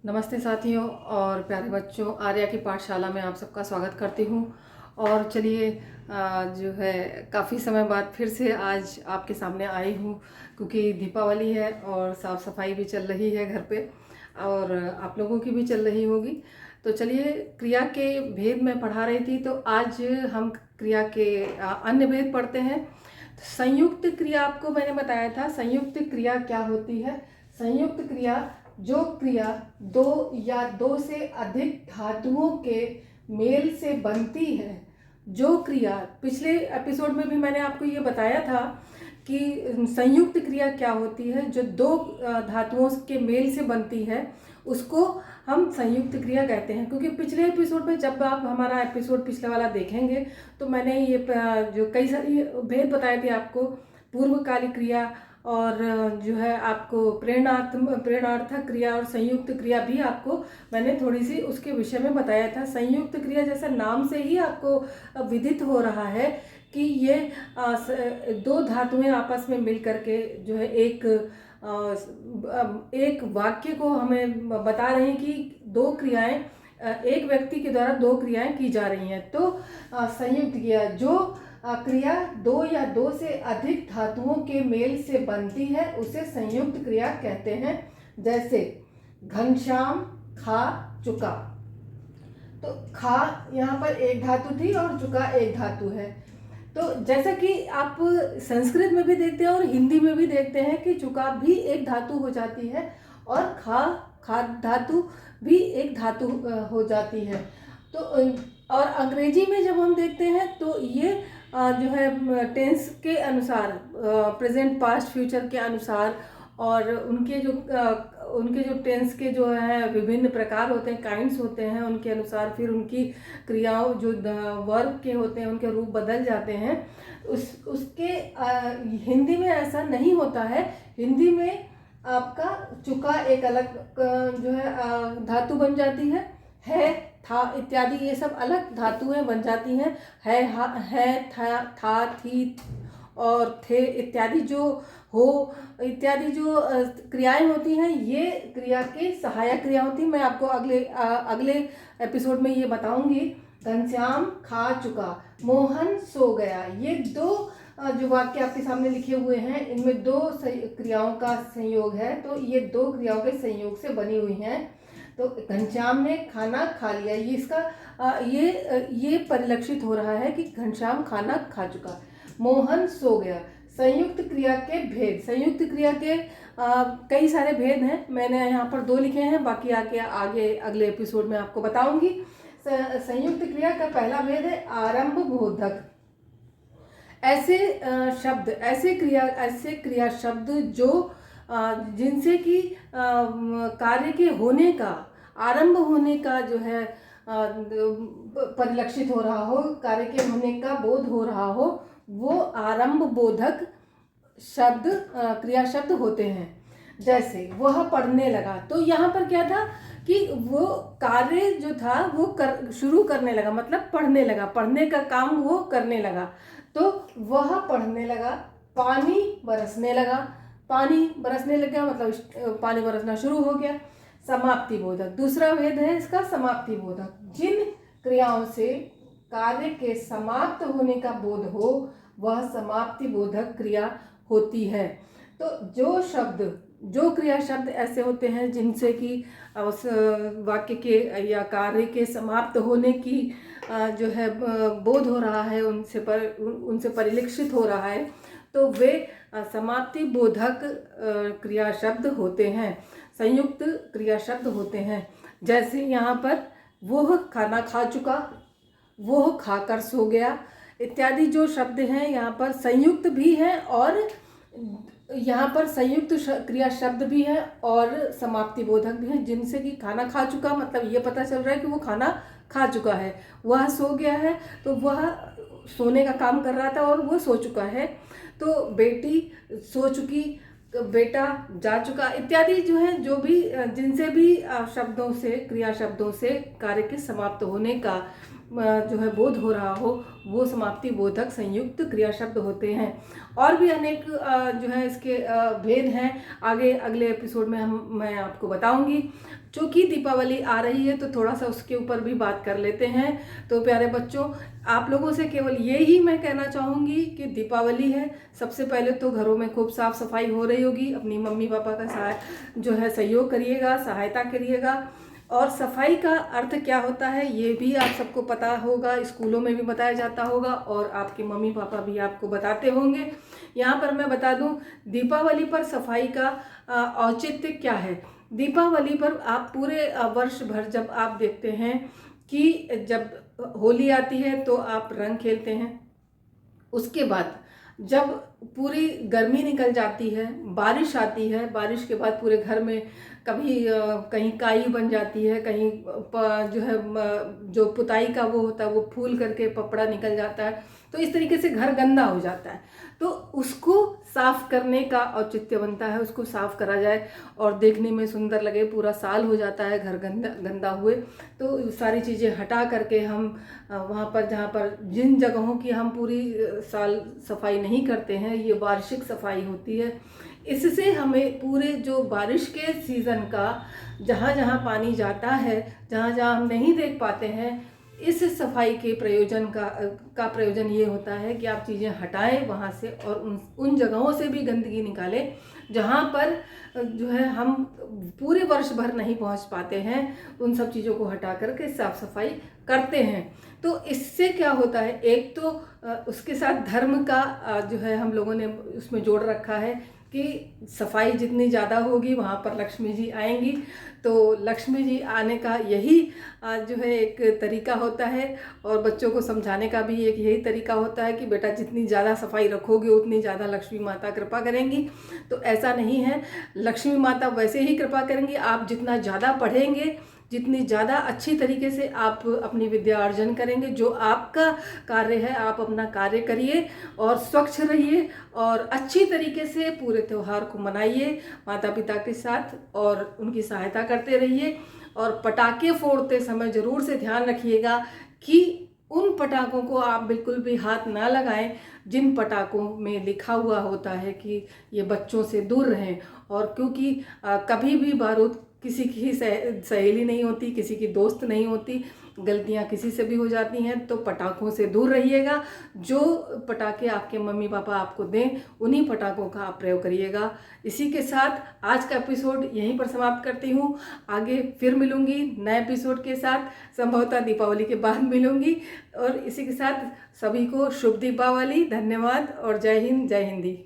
नमस्ते साथियों और प्यारे बच्चों, आर्या की पाठशाला में आप सबका स्वागत करती हूँ। और चलिए जो है काफ़ी समय बाद फिर से आज आपके सामने आई हूँ, क्योंकि दीपावली है और साफ़ सफाई भी चल रही है घर पे और आप लोगों की भी चल रही होगी। तो चलिए, क्रिया के भेद मैं पढ़ा रही थी, तो आज हम क्रिया के अन्य भेद पढ़ते हैं। संयुक्त क्रिया आपको मैंने बताया था, संयुक्त क्रिया क्या होती है। संयुक्त क्रिया जो क्रिया दो या दो से अधिक धातुओं के मेल से बनती है। जो क्रिया पिछले एपिसोड में भी मैंने आपको ये बताया था कि संयुक्त क्रिया क्या होती है, जो दो धातुओं के मेल से बनती है उसको हम संयुक्त क्रिया कहते हैं। क्योंकि पिछले एपिसोड में जब आप हमारा एपिसोड पिछले वाला देखेंगे तो मैंने ये जो कई सारी भेद बताए थे आपको, पूर्वकालिक क्रिया और जो है आपको प्रेरणार्थक क्रिया और संयुक्त क्रिया भी आपको मैंने थोड़ी सी उसके विषय में बताया था। संयुक्त क्रिया जैसा नाम से ही आपको विदित हो रहा है कि ये दो धातुएं आपस में मिल करके जो है एक वाक्य को हमें बता रहे हैं कि दो क्रियाएं, एक व्यक्ति के द्वारा दो क्रियाएं की जा रही हैं। तो संयुक्त क्रिया जो क्रिया दो या दो से अधिक धातुओं के मेल से बनती है उसे संयुक्त क्रिया कहते हैं। जैसे घनश्याम खा चुका, तो खा यहाँ पर एक धातु थी और चुका एक धातु है। तो जैसा कि आप संस्कृत में भी देखते हैं और हिंदी में भी देखते हैं कि चुका भी एक धातु हो जाती है और खा धातु भी एक धातु हो जाती है। तो और अंग्रेजी में जब हम देखते हैं तो ये जो है टेंस के अनुसार, प्रेजेंट पास्ट फ्यूचर के अनुसार, और उनके जो टेंस के जो है विभिन्न प्रकार होते हैं, काइंड्स होते हैं, उनके अनुसार फिर उनकी क्रियाओं जो वर्ब के होते हैं उनके रूप बदल जाते हैं। उसके हिंदी में ऐसा नहीं होता है। हिंदी में आपका चुका एक अलग जो है धातु बन जाती है था इत्यादि, ये सब अलग धातुएं बन जाती हैं। है था थी और थे इत्यादि जो हो इत्यादि जो क्रियाएं होती हैं, ये क्रिया के सहायक क्रिया होती हैं। मैं आपको अगले एपिसोड में ये बताऊंगी। घनश्याम खा चुका, मोहन सो गया, ये दो जो वाक्य आपके सामने लिखे हुए हैं इनमें दो क्रियाओं का संयोग है। तो ये दो क्रियाओं के संयोग से बनी हुई हैं। तो घनश्याम ने खाना खा लिया, ये इसका ये परिलक्षित हो रहा है कि घनश्याम खाना खा चुका। मोहन सो गया। संयुक्त क्रिया के भेद, संयुक्त क्रिया के कई सारे भेद हैं। मैंने यहाँ पर दो लिखे हैं, बाकी आगे अगले एपिसोड में आपको बताऊंगी। संयुक्त क्रिया का पहला भेद है आरंभ बोधक। ऐसे शब्द, ऐसे क्रिया शब्द जो जिनसे कि कार्य के होने का, आरंभ होने का जो है परिलक्षित हो रहा हो, कार्य के होने का बोध हो रहा हो, वो आरंभ बोधक शब्द क्रिया शब्द होते हैं। जैसे वह पढ़ने लगा, तो यहाँ पर क्या था कि वो कार्य जो था वो शुरू करने लगा, मतलब पढ़ने लगा, पढ़ने का काम वो करने लगा। तो वह पढ़ने लगा। पानी बरसने लगा, पानी बरसने लग गया मतलब पानी बरसना शुरू हो गया। समाप्ति बोधक, दूसरा भेद है इसका समाप्ति बोधक। जिन क्रियाओं से कार्य के समाप्त होने का बोध हो वह समाप्ति बोधक क्रिया होती है। तो जो क्रिया शब्द ऐसे होते हैं जिनसे कि उस वाक्य के या कार्य के समाप्त होने की जो है बोध हो रहा है, उनसे परिलक्षित हो रहा है, तो वे समाप्ति बोधक क्रिया शब्द होते हैं, संयुक्त क्रिया शब्द होते हैं। जैसे यहाँ पर वह खाना खा चुका, वह खाकर सो गया इत्यादि जो शब्द हैं यहाँ पर संयुक्त भी हैं और यहाँ पर संयुक्त क्रिया शब्द भी है और समाप्ति बोधक भी है। जिनसे कि खाना खा चुका मतलब ये पता चल रहा है कि वो खाना खा चुका है। वह सो गया है तो वह सोने का काम कर रहा था और वो सो चुका है। तो बेटी सो चुकी, बेटा जा चुका इत्यादि जो है, जो भी जिनसे भी शब्दों से, क्रिया शब्दों से कार्य के समाप्त होने का जो है बोध हो रहा हो, वो समाप्ति बोधक संयुक्त क्रिया शब्द होते हैं। और भी अनेक जो है इसके भेद हैं, आगे अगले एपिसोड में मैं आपको बताऊंगी। चूँकि दीपावली आ रही है तो थोड़ा सा उसके ऊपर भी बात कर लेते हैं। तो प्यारे बच्चों, आप लोगों से केवल ये ही मैं कहना चाहूँगी कि दीपावली है, सबसे पहले तो घरों में खूब साफ़ सफाई हो रही होगी, अपनी मम्मी पापा का जो है सहयोग करिएगा, सहायता करिएगा। और सफाई का अर्थ क्या होता है ये भी आप सबको पता होगा, स्कूलों में भी बताया जाता होगा और आपके मम्मी पापा भी आपको बताते होंगे। यहाँ पर मैं बता दूं, दीपावली पर सफाई का औचित्य क्या है। दीपावली पर आप पूरे वर्ष भर जब आप देखते हैं कि जब होली आती है तो आप रंग खेलते हैं, उसके बाद जब पूरी गर्मी निकल जाती है, बारिश आती है, बारिश के बाद पूरे घर में कभी कहीं काई बन जाती है, कहीं जो है जो पुताई का वो होता है वो फूल करके पपड़ा निकल जाता है, तो इस तरीके से घर गंदा हो जाता है। तो उसको साफ करने का औचित्य बनता है, उसको साफ करा जाए और देखने में सुंदर लगे। पूरा साल हो जाता है घर गंदा हुए, तो सारी चीज़ें हटा करके हम वहाँ पर जहाँ पर जिन जगहों की हम पूरी साल सफाई नहीं करते हैं, ये वार्षिक सफाई होती है। इससे हमें पूरे जो बारिश के सीज़न का जहाँ जहाँ पानी जाता है, जहाँ जहाँ हम नहीं देख पाते हैं, इस सफाई के प्रयोजन का प्रयोजन ये होता है कि आप चीज़ें हटाएं वहाँ से और उन जगहों से भी गंदगी निकालें जहाँ पर जो है हम पूरे वर्ष भर नहीं पहुँच पाते हैं। उन सब चीज़ों को हटा करके साफ सफाई करते हैं। तो इससे क्या होता है, एक तो उसके साथ धर्म का जो है हम लोगों ने उसमें जोड़ रखा है कि सफाई जितनी ज़्यादा होगी वहाँ पर लक्ष्मी जी आएंगी। तो लक्ष्मी जी आने का यही जो है एक तरीका होता है और बच्चों को समझाने का भी एक यही तरीका होता है कि बेटा जितनी ज़्यादा सफाई रखोगे उतनी ज़्यादा लक्ष्मी माता कृपा करेंगी। तो ऐसा नहीं है, लक्ष्मी माता वैसे ही कृपा करेंगी। आप जितना ज़्यादा पढ़ेंगे, जितनी ज़्यादा अच्छी तरीके से आप अपनी विद्या अर्जन करेंगे, जो आपका कार्य है आप अपना कार्य करिए और स्वच्छ रहिए और अच्छी तरीके से पूरे त्यौहार को मनाइए माता पिता के साथ और उनकी सहायता करते रहिए। और पटाखे फोड़ते समय ज़रूर से ध्यान रखिएगा कि उन पटाखों को आप बिल्कुल भी हाथ ना लगाएं जिन पटाखों में लिखा हुआ होता है कि ये बच्चों से दूर रहें। और क्योंकि कभी भी बारूद किसी की सहेली नहीं होती, किसी की दोस्त नहीं होती, गलतियां किसी से भी हो जाती हैं। तो पटाखों से दूर रहिएगा। जो पटाखे आपके मम्मी पापा आपको दें उन्हीं पटाखों का आप प्रयोग करिएगा। इसी के साथ आज का एपिसोड यहीं पर समाप्त करती हूँ। आगे फिर मिलूंगी नए एपिसोड के साथ, संभवतः दीपावली के बाद मिलूंगी। और इसी के साथ सभी को शुभ दीपावली, धन्यवाद और जय हिंद, जय हिंदी।